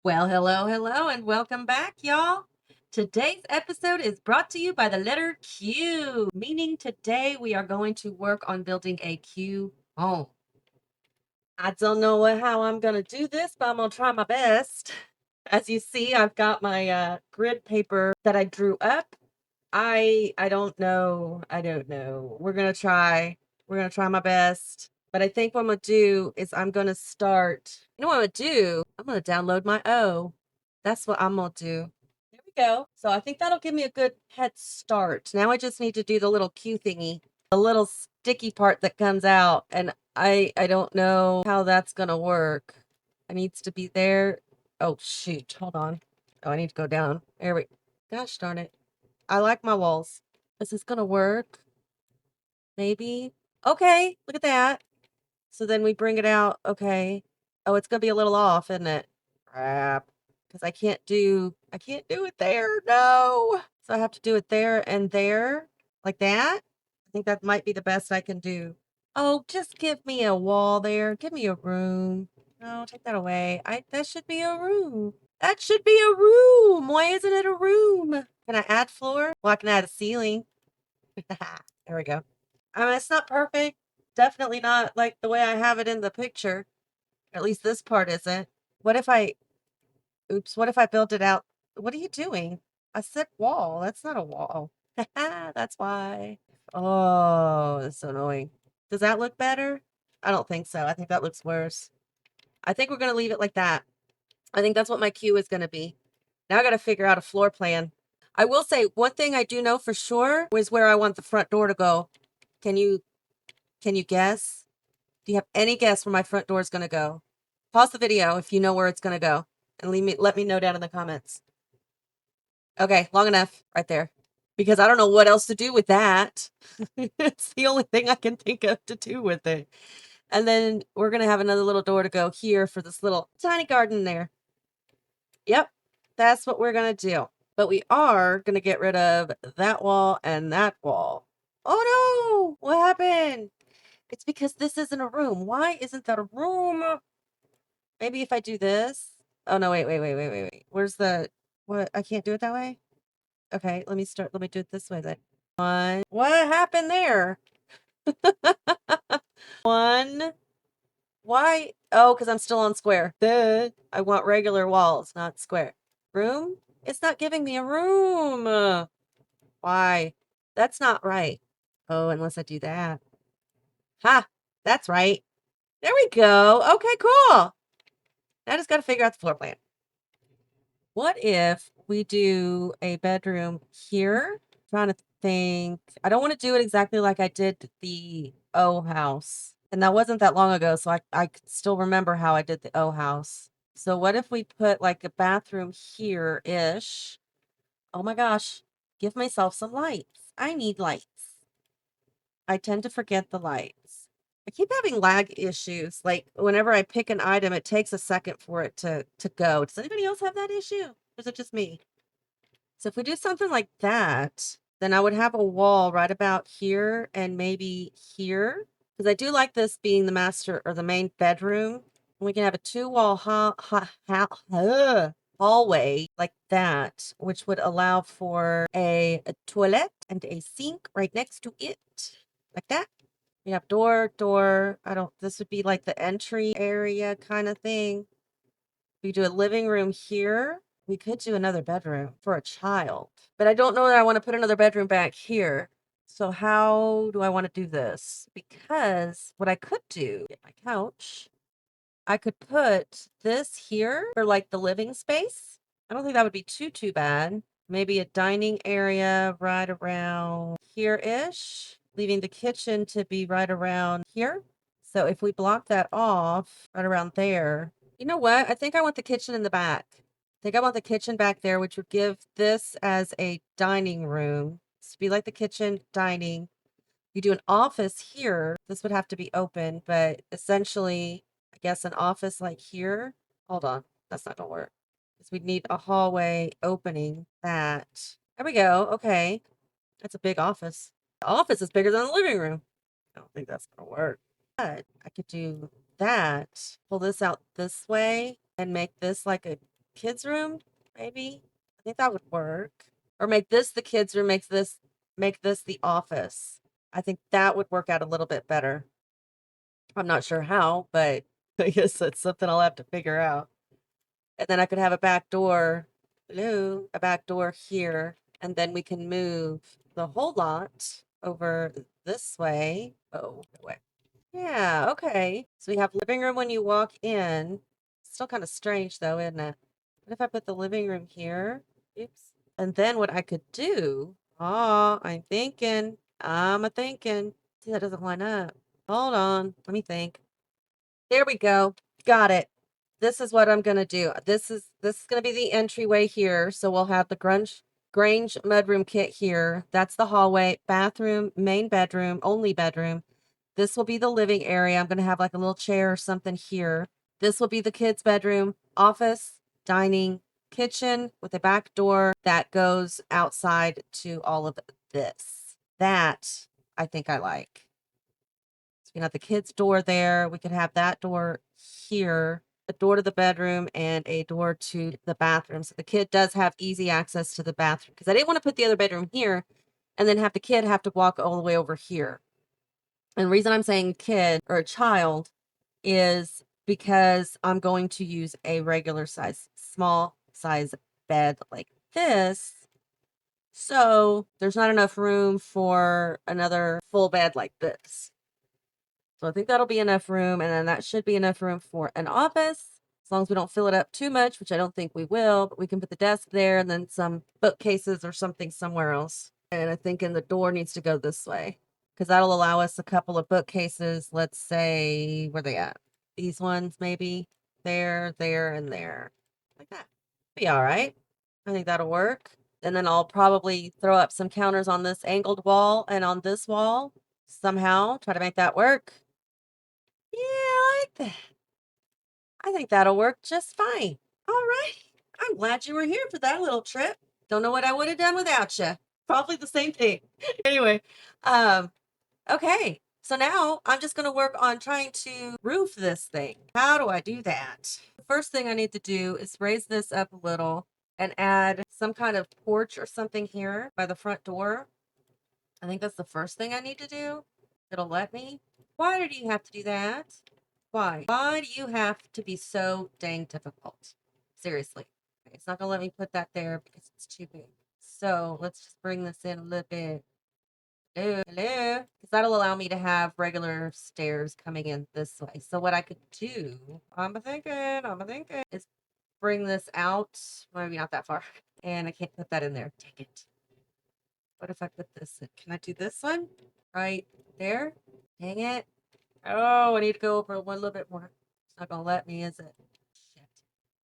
Well, hello, hello, and welcome back, y'all. Today's episode is brought to you by the letter Q, meaning today we are going to work on building a Q home. I don't know how I'm going to do this, but I'm going to try my best. As you see, I've got my grid paper that I drew up. I don't know. I don't know. We're going to try. We're going to try my best. But I think what I'm going to do is I'm going to start. You know what I'm going to do? I'm going to download my O. That's what I'm going to do. There we go. So I think that'll give me a good head start. Now I just need to do the little Q thingy, the little sticky part that comes out. And I don't know how that's going to work. It needs to be there. Oh, shoot. Hold on. Oh, I need to go down. There we Gosh darn it. I like my walls. Is this gonna work? Maybe. Okay, look at that. So then we bring it out. Okay. Oh, it's gonna be a little off, isn't it? Crap. Because I can't do it there. No. So I have to do it there and there. Like that. I think that might be the best I can do. Oh, just give me a wall there. Give me a room. No, take that away. That should be a room. That should be a room. Why isn't it a room? Can I add floor? Well, I can add a ceiling. There we go. I mean, it's not perfect. Definitely not like the way I have it in the picture. At least this part isn't. What if I, oops, what if I build it out? What are you doing? I said wall. That's not a wall. That's why. Oh, that's so annoying. Does that look better? I don't think so. I think that looks worse. I think we're going to leave it like that. I think that's what my queue is going to be. Now I got to figure out a floor plan. I will say one thing I do know for sure is where I want the front door to go. Can you guess? Do you have any guess where my front door is going to go? Pause the video if you know where it's going to go and let me know down in the comments. Okay, long enough right there. Because I don't know what else to do with that. It's the only thing I can think of to do with it. And then we're going to have another little door to go here for this little tiny garden there. Yep, that's what we're going to do. But we are going to get rid of that wall and that wall. Oh no! What happened? It's because this isn't a room. Why isn't that a room? Maybe if I do this. Oh no, wait. Where's the what? I can't do it that way? Okay, let me do it this way then. One. What happened there? One. Why? Oh, because I'm still on square. Duh. I want regular walls, not square. Room? It's not giving me a room. Why? That's not right. Oh, unless I do that. Ha! That's right. There we go. Okay, cool. I just got to figure out the floor plan. What if we do a bedroom here? I'm trying to think. I don't want to do it exactly like I did the O house. And that wasn't that long ago, so I could still remember how I did the O house. So what if we put like a bathroom here-ish? Oh my gosh, give myself some lights. I need lights. I tend to forget the lights. I keep having lag issues. Like whenever I pick an item, it takes a second for it to go. Does anybody else have that issue? Or is it just me? So if we do something like that, then I would have a wall right about here and maybe here. Because I do like this being the master or the main bedroom. We can have a two-wall hallway like that, which would allow for a toilet and a sink right next to it. Like that. We have door. This would be like the entry area kind of thing. We do a living room here. We could do another bedroom for a child, but I don't know that I want to put another bedroom back here. So how do I want to do this? Because what I could do, get my couch, I could put this here for like the living space. I don't think that would be too bad. Maybe a dining area right around here-ish, leaving the kitchen to be right around here. So if we block that off right around there, you know what? I think I want the kitchen in the back. I think I want the kitchen back there, which would give this as a dining room. To be like the kitchen, dining. You do an office here. This would have to be open, but essentially, I guess an office like here. Hold on. That's not gonna work. Because we'd need a hallway opening that. There we go. Okay. That's a big office. The office is bigger than the living room. I don't think that's gonna work. But I could do that. Pull this out this way and make this like a kids' room, maybe. I think that would work. Or make this the kids' room, make this the office. I think that would work out a little bit better. I'm not sure how, but I guess that's something I'll have to figure out. And then I could have a back door. Hello, a back door here, and then we can move the whole lot over this way. Oh, no way. Yeah, okay. So we have living room when you walk in. Still kind of strange though, isn't it? What if I put the living room here? Oops. And then what I could do, I'm a thinking. See, that doesn't line up. Hold on, let me think. There we go. Got it. This is what I'm gonna do. This is gonna be the entryway here. So we'll have the Grange mudroom kit here. That's the hallway, bathroom, main bedroom, only bedroom. This will be the living area. I'm gonna have like a little chair or something here. This will be the kids' bedroom, office, dining, kitchen with a back door that goes outside to all of this. That I think I like. So we can have the kids' door there. We could have that door here, a door to the bedroom and a door to the bathroom. So the kid does have easy access to the bathroom because I didn't want to put the other bedroom here and then have the kid have to walk all the way over here. And the reason I'm saying kid or a child is because I'm going to use a regular size, small size bed like this. So there's not enough room for another full bed like this. So I think that'll be enough room. And then that should be enough room for an office. As long as we don't fill it up too much, which I don't think we will, but we can put the desk there and then some bookcases or something somewhere else. And I think the door needs to go this way because that'll allow us a couple of bookcases. Let's say, where they at? These ones, maybe there, there, and there. Like that. Be all right. I think that'll work. And then I'll probably throw up some counters on this angled wall and on this wall somehow. Try to make that work. Yeah, I like that. I think that'll work just fine. All right. I'm glad you were here for that little trip. Don't know what I would have done without you. Probably the same thing. Anyway, okay. So now I'm just going to work on trying to roof this thing. How do I do that? The first thing I need to do is raise this up a little and add some kind of porch or something here by the front door. I think that's the first thing I need to do. It'll let me. Why do you have to do that? Why? Why do you have to be so dang difficult? Seriously. It's not going to let me put that there because it's too big. So let's just bring this in a little bit. Hello, hello. Because that'll allow me to have regular stairs coming in this way. So what I could do, I'm thinking, is bring this out. Maybe not that far. And I can't put that in there. Dang it. What if I put this in? Can I do this one? Right there? Dang it. Oh, I need to go over one little bit more. It's not going to let me, is it? Shit.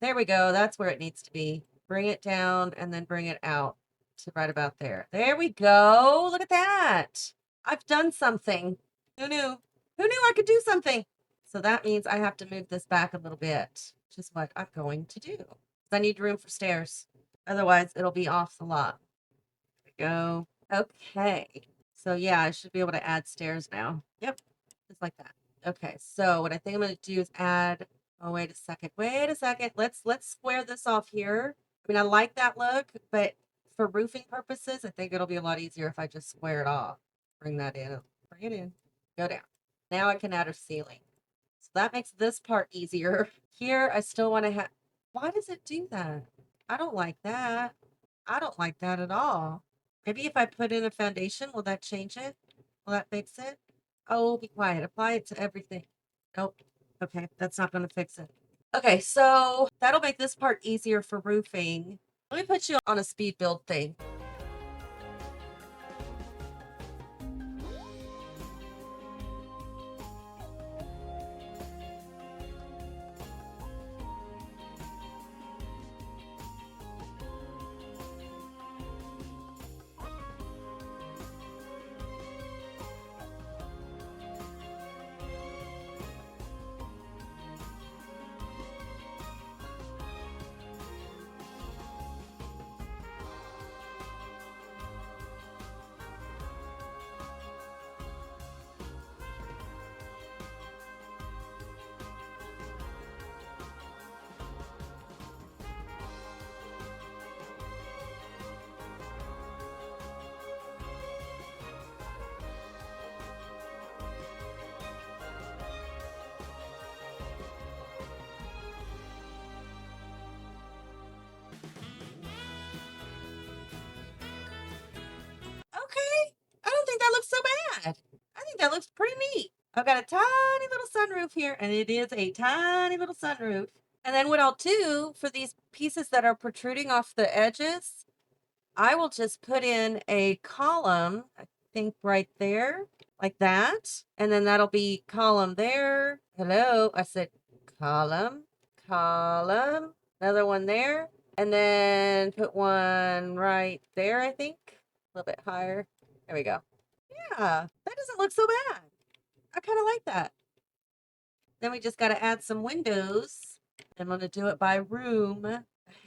There we go. That's where it needs to be. Bring it down and then bring it out to right about there. There we go. Look at that. I've done something. Who knew? Who knew I could do something? So that means I have to move this back a little bit, which is what I'm going to do. I need room for stairs. Otherwise, it'll be off the lot. There we go. Okay. So yeah, I should be able to add stairs now. Yep. Just like that. Okay, so what I think I'm going to do is add, oh, wait a second. Wait a second. Let's square this off here. I mean, I like that look, but for roofing purposes, I think it'll be a lot easier if I just square it off. Bring that in. Bring it in. Go down. Now I can add a ceiling. So that makes this part easier. Here, I still want to have, why does it do that? I don't like that. I don't like that at all. Maybe if I put in a foundation, will that change it? Will that fix it? Oh, be quiet. Apply it to everything. Nope. Okay, that's not going to fix it. Okay, so that'll make this part easier for roofing. Let me put you on a speed build thing. that looks pretty neat. I've got a tiny little sunroof here, and it is a tiny little sunroof. And then what I'll do for these pieces that are protruding off the edges, I will just put in a column, I think right there, like that. And then that'll be column there. Hello, I said column, column, another one there. And then put one right there, I think. A little bit higher. There we go. Yeah, that doesn't look so bad. I kind of like that. Then we just got to add some windows. I'm going to do it by room. I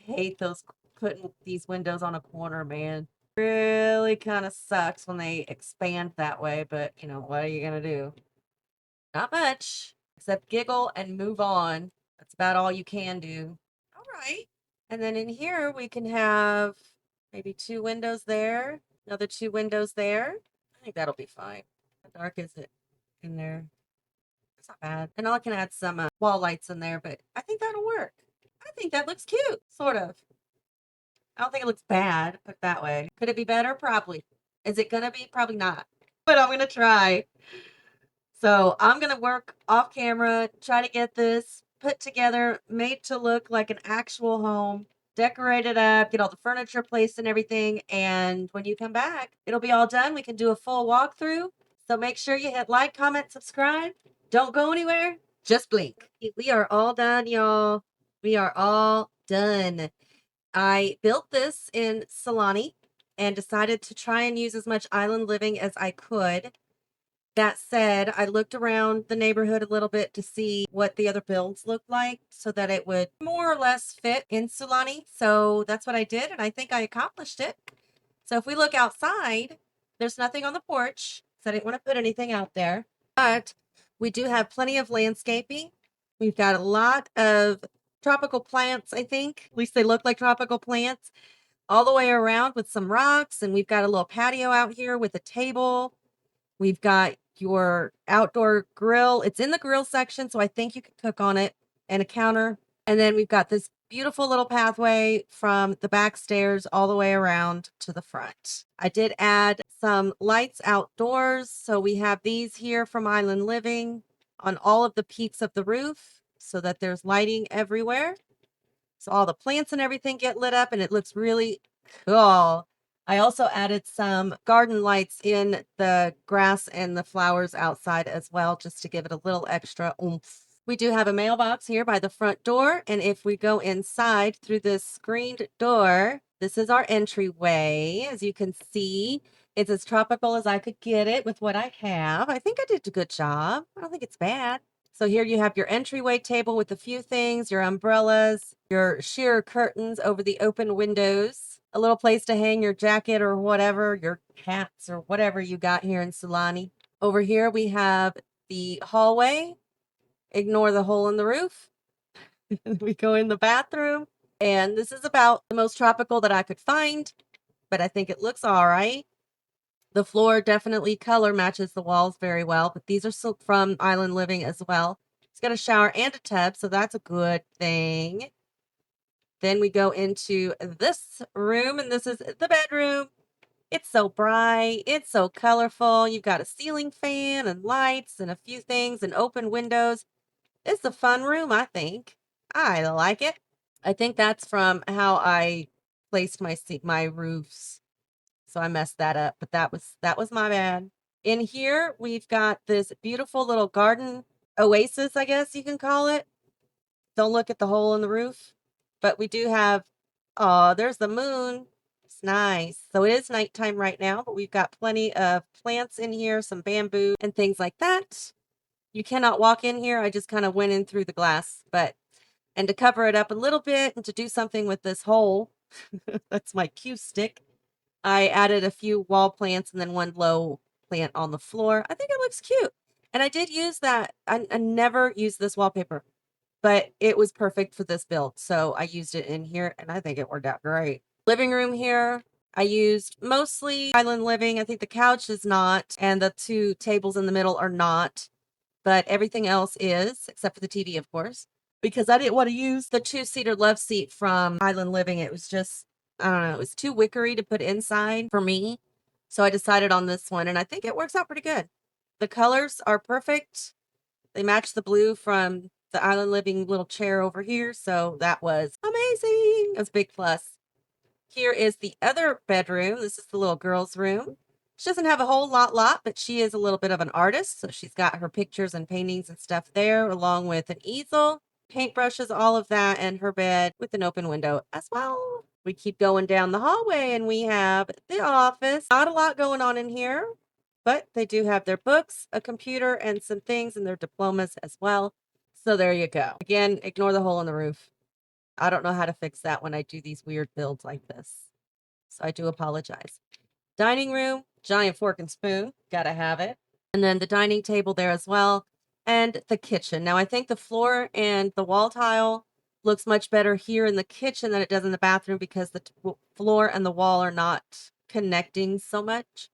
hate those putting these windows on a corner, man. Really kind of sucks when they expand that way, but you know, what are you going to do? Not much, except giggle and move on. That's about all you can do. All right. And then in here, we can have maybe 2 windows there, another 2 windows there. I think that'll be fine. How dark is it in there? It's not bad. And I can add some wall lights in there, but I think that'll work. I think that looks cute, sort of. I don't think it looks bad, put it that way. Could it be better? Probably. Is it gonna be? Probably not. But I'm gonna try. So I'm gonna work off camera, try to get this put together, made to look like an actual home, decorate it up, get all the furniture placed and everything. And when you come back, it'll be all done. We can do a full walkthrough. So make sure you hit like, comment, subscribe. Don't go anywhere. Just blink. We are all done, y'all. We are all done. I built this in Solani and decided to try and use as much island living as I could. That said, I looked around the neighborhood a little bit to see what the other builds looked like so that it would more or less fit in Sulani. So that's what I did, and I think I accomplished it. So if we look outside, there's nothing on the porch, so I didn't want to put anything out there. But we do have plenty of landscaping. We've got a lot of tropical plants, I think. At least they look like tropical plants all the way around with some rocks. And we've got a little patio out here with a table. We've got your outdoor grill. It's in the grill section, so I think you can cook on it, and a counter. And then we've got this beautiful little pathway from the back stairs all the way around to the front. I did add some lights outdoors. So we have these here from Island Living on all of the peaks of the roof so that there's lighting everywhere. So all the plants and everything get lit up and it looks really cool. I also added some garden lights in the grass and the flowers outside as well, just to give it a little extra oomph. We do have a mailbox here by the front door. And if we go inside through this screened door, this is our entryway. As you can see, it's as tropical as I could get it with what I have. I think I did a good job. I don't think it's bad. So here you have your entryway table with a few things, your umbrellas, your sheer curtains over the open windows, a little place to hang your jacket or whatever, your hats or whatever you got here in Sulani. Over here we have the hallway. Ignore the hole in the roof. We go in the bathroom. And this is about the most tropical that I could find, but I think it looks all right. The floor definitely color matches the walls very well, but these are still from Island Living as well. It's got a shower and a tub, so that's a good thing. Then we go into this room, and this is the bedroom. It's so bright. It's so colorful. You've got a ceiling fan and lights and a few things and open windows. It's a fun room, I think. I like it. I think that's from how I placed my roofs. So I messed that up, but that was my bad. In here, we've got this beautiful little garden oasis, I guess you can call it. Don't look at the hole in the roof, but we do have, oh, there's the moon. It's nice. So it is nighttime right now, but we've got plenty of plants in here, some bamboo and things like that. You cannot walk in here. I just kind of went in through the glass, and to cover it up a little bit and to do something with this hole, that's my cue stick. I added a few wall plants and then one low plant on the floor. I think it looks cute. And I did use that. I never used this wallpaper, but it was perfect for this build. So I used it in here and I think it worked out great. Living room here, I used mostly Island Living. I think the couch is not, and the 2 tables in the middle are not, but everything else is, except for the TV, of course, because I didn't want to use the 2-seater love seat from Island Living. It was just, I don't know, it was too wickery to put inside for me. So I decided on this one, and I think it works out pretty good. The colors are perfect. They match the blue from the Island Living little chair over here. So that was amazing. It was a big plus. Here is the other bedroom. This is the little girl's room. She doesn't have a whole lot, but she is a little bit of an artist. So she's got her pictures and paintings and stuff there, along with an easel, paintbrushes, all of that, and her bed with an open window as well. We keep going down the hallway and we have the office. Not a lot going on in here, but they do have their books, a computer, and some things and their diplomas as well. So there you go. Again, ignore the hole in the roof. I don't know how to fix that when I do these weird builds like this. So I do apologize. Dining room, giant fork and spoon, gotta have it. And then the dining table there as well. And the kitchen. Now I think the floor and the wall tile looks much better here in the kitchen than it does in the bathroom because the floor and the wall are not connecting so much.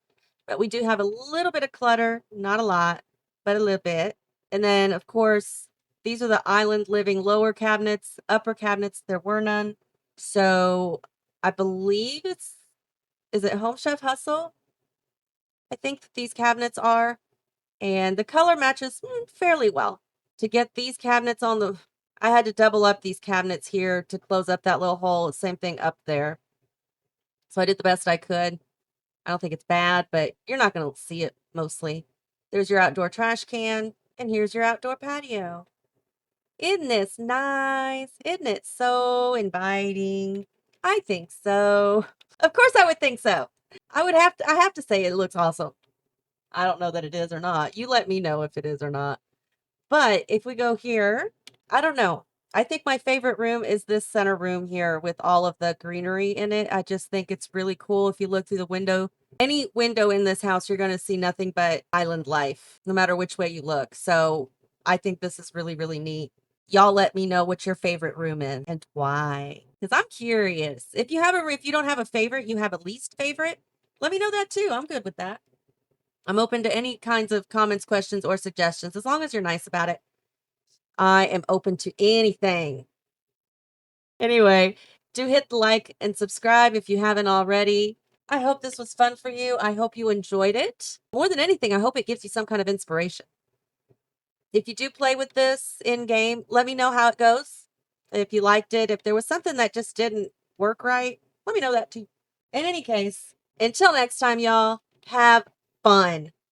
But we do have a little bit of clutter, not a lot, but a little bit. And then, of course, these are the Island Living lower cabinets, upper cabinets. There were none. So I believe is it Home Chef Hustle? I think that these cabinets are. And the color matches fairly well. To get these cabinets on the, I had to double up these cabinets here to close up that little hole. Same thing up there. So I did the best I could. I don't think it's bad, but you're not going to see it mostly. There's your outdoor trash can, and here's your outdoor patio. Isn't this nice? Isn't it so inviting? I think so. Of course I would think so. I have to say it looks awesome. I don't know that it is or not. You let me know if it is or not. But if we go here, I don't know. I think my favorite room is this center room here with all of the greenery in it. I just think it's really cool. If you look through the window, any window in this house, you're going to see nothing but island life, no matter which way you look. So I think this is really, really neat. Y'all let me know what your favorite room is and why. Because I'm curious. If you don't have a favorite, you have a least favorite, let me know that too. I'm good with that. I'm open to any kinds of comments, questions, or suggestions as long as you're nice about it. I am open to anything. Anyway, do hit the like and subscribe if you haven't already. I hope this was fun for you. I hope you enjoyed it. More than anything, I hope it gives you some kind of inspiration. If you do play with this in game, let me know how it goes. If you liked it, if there was something that just didn't work right, let me know that too. In any case, until next time, y'all, have fun.